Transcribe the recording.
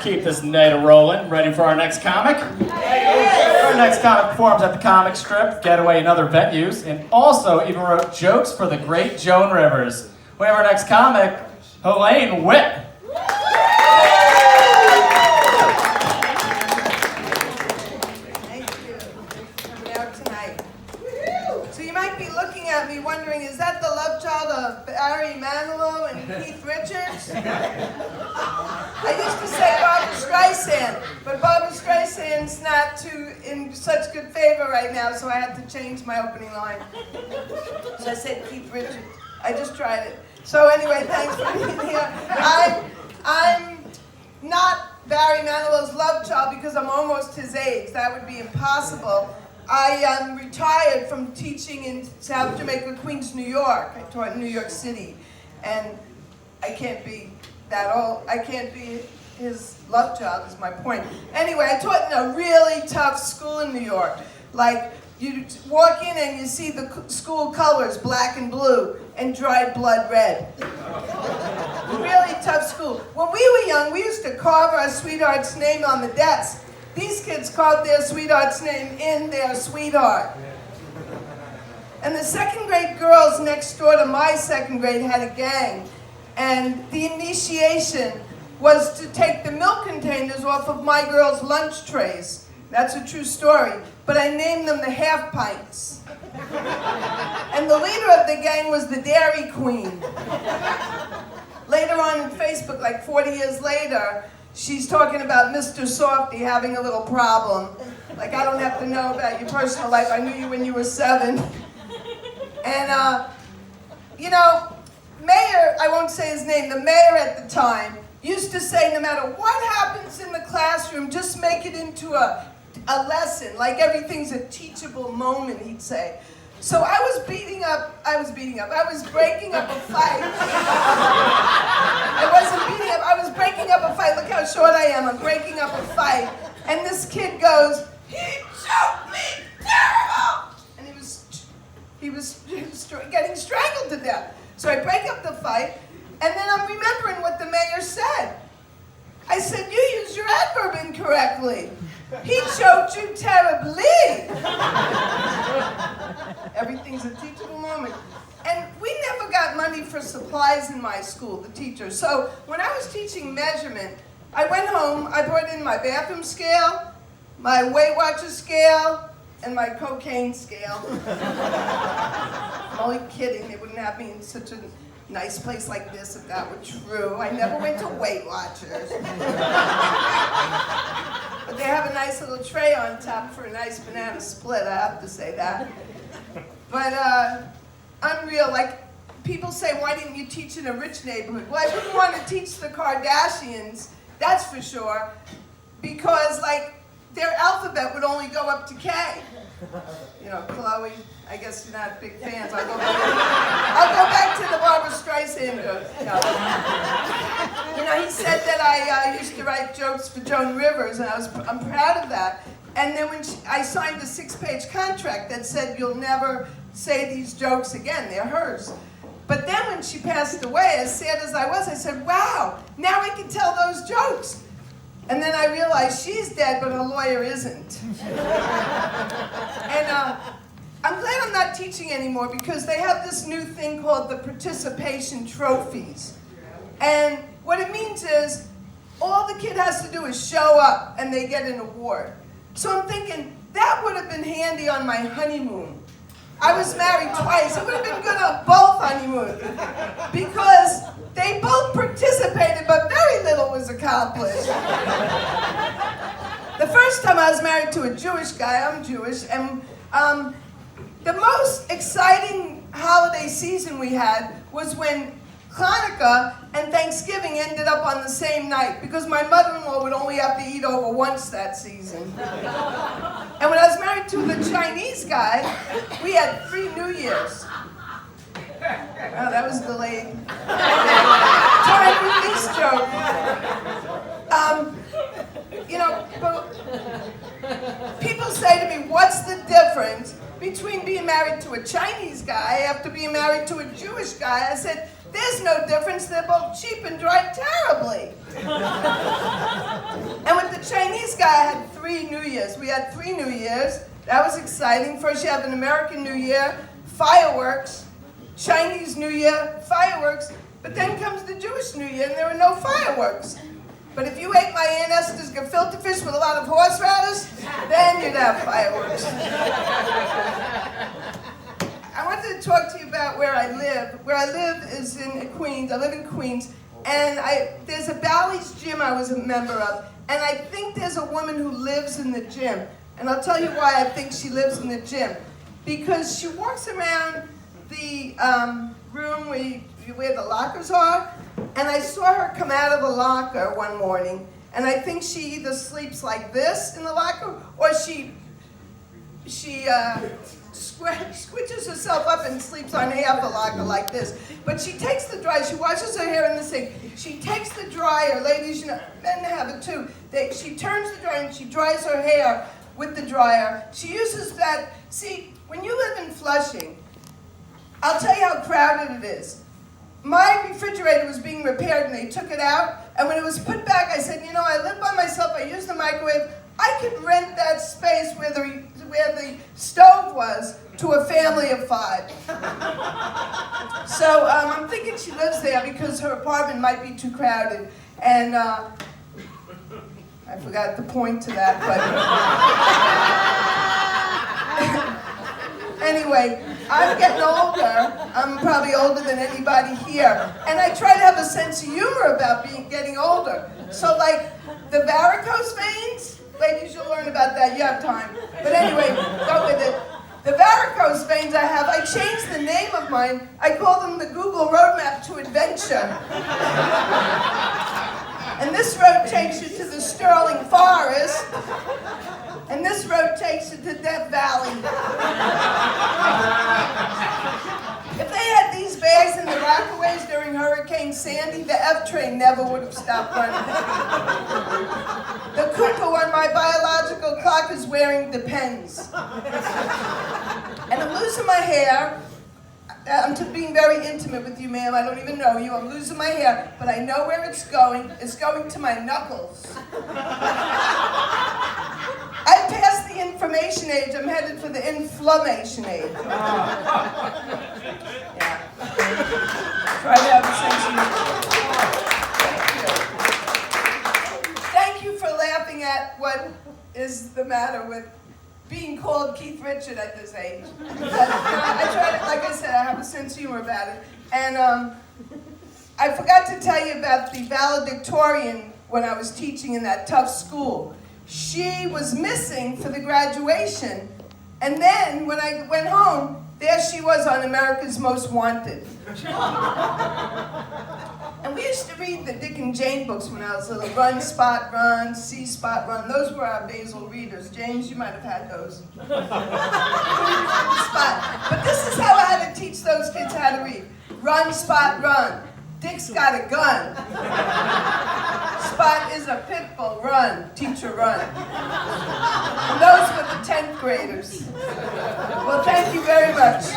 Keep this night rolling. Ready for our nenext comic? Our next comic performs at the Comic Strip, Getaway, and other venues, and also even wrote jokes for the great Joan Rivers. We have our next comic, Helene Whitt. Thank you for coming out tonight. So you might be looking at me wondering, is that the love child of Barry Manilow and Keith Richards? I used to say Barbra Streisand, but Barbra Streisand's not in such good favor right now, so I had to change my opening line. So I said Keith Richards. I just tried it. So anyway, thanks for being here. I'm not Barry Manilow's love child because I'm almost his age. That would be impossible. I am retired from teaching in South Jamaica, Queens, New York. I taught in New York City, and I can't be that old. I can't be his love child is my point. Anyway, I taught in a really tough school in New York. Like, you walk in and you see the school colors, black and blue, and dried blood red. Really tough school. When we were young, we used to carve our sweetheart's name on the desk. These kids carved their sweetheart's name in their sweetheart. And the second grade girls next door to my second grade had a gang. And the initiation was to take the milk containers off of my girls' lunch trays. That's a true story. But I named them the half pints. And the leader of the gang was the Dairy Queen. Later on in Facebook, like 40 years later, she's talking about Mr. Softy having a little problem. Like, I don't have to know about your personal life. I knew you when you were 7. And, you know, Mayor, I won't say his name, the mayor at the time, used to say no matter what happens in the classroom, just make it into a lesson. Like everything's a teachable moment, he'd say. So I was breaking up a fight. I wasn't beating up, I was breaking up a fight. Look how short I am, I'm breaking up a fight. And this kid goes, "He choked me, terrible!" And he was getting strangled to death. So I break up the fight, and then I'm remembering what the mayor said. I said, "You used your adverb incorrectly. He choked you terribly." Everything's a teachable moment. And we never got money for supplies in my school, the teachers. So when I was teaching measurement, I went home, I brought in my bathroom scale, my Weight Watchers scale, and my cocaine scale. I'm only kidding, they wouldn't have me in such a nice place like this if that were true. I never went to Weight Watchers. But they have a nice little tray on top for a nice banana split, I have to say that. But unreal, like people say, why didn't you teach in a rich neighborhood? Well, I wouldn't want to teach the Kardashians, that's for sure, because like their alphabet would only go up to K. You know, Chloe, I guess you're not big fans. I'll go back to the Barbra Streisand joke. No. You know, he said that I used to write jokes for Joan Rivers, and I'm proud of that. And then when I signed a 6-page contract that said, "You'll never say these jokes again, they're hers." But then when she passed away, as sad as I was, I said, "Wow, now I can tell those jokes." And then I realized she's dead, but her lawyer isn't. And I'm glad I'm not teaching anymore because they have this new thing called the participation trophies. And what it means is all the kid has to do is show up and they get an award. So I'm thinking that would have been handy on my honeymoon. I was married twice. It would have been good on both honeymoons because they both participated, but very little was accomplished. The first time I was married to a Jewish guy, I'm Jewish, and the most exciting holiday season we had was when Hanukkah and Thanksgiving ended up on the same night because my mother-in-law would only have to eat over once that season. And when I was married to the Chinese guy, we had 3 New Years. Oh, that was delayed. Time release joke. You know, people say to me, what's the difference between being married to a Chinese guy after being married to a Jewish guy? I said, there's no difference. They're both cheap and dry terribly. Year's. We had 3 New Years. That was exciting. First you have an American New Year, fireworks, Chinese New Year, fireworks, but then comes the Jewish New Year and there are no fireworks. But if you ate my Aunt Esther's gefilte fish with a lot of horseradish, then you'd have fireworks. I wanted to talk to you about where I live. Where I live is in Queens. I live in Queens, and there's a Bally's gym I was a member of, and I think there's a woman who lives in the gym. And I'll tell you why I think she lives in the gym. Because she walks around the room where the lockers are, and I saw her come out of a locker one morning, and I think she either sleeps like this in the locker, or she squishes herself up and sleeps on half a locker like this. But she takes the dryer, she washes her hair in the sink, she takes the dryer, ladies, you know, men have it too, she turns the dryer and she dries her hair with the dryer. She uses that, see, when you live in Flushing, I'll tell you how crowded it is. My refrigerator was being repaired and they took it out, and when it was put back, I said, you know, I live by myself, I use the microwave, I could rent that space where the stove was to a family of 5. So I'm thinking she lives there because her apartment might be too crowded. And I forgot the point to that, but anyway, I'm getting older. I'm probably older than anybody here. And I try to have a sense of humor about getting older. So like the varicose veins, ladies, you'll learn about that. You have time. But anyway, go with it. The varicose veins I have, I changed the name of mine. I call them the Google Roadmap to Adventure. And this road takes you to the Sterling Forest. And this road takes you to Death Valley. If they had these bags in the Rockaways during Hurricane Sandy, the F train never would have stopped running. The cuckoo on my biological clock is wearing Depends. And I'm losing my hair. I'm being very intimate with you, ma'am. I don't even know you. I'm losing my hair, but I know where it's going. It's going to my knuckles. I passed the information age. I'm headed for the inflammation age. Yeah. Try to have a sense of humor. Thank you for laughing at what is the matter with being called Keith Richard at this age. But, you know, I try to, like I said, I have a sense of humor about it. And I forgot to tell you about the valedictorian when I was teaching in that tough school. She was missing for the graduation. And then when I went home, there she was on America's Most Wanted. And we used to read the Dick and Jane books when I was little. Run, Spot, Run, See, Spot, Run. Those were our basal readers. James, you might have had those. Spot. But this is how I had to teach those kids how to read. Run, Spot, Run. Dick's got a gun. Spot is a pit bull. Run, teacher, run. And those were the 10th graders. Well, thank you very much.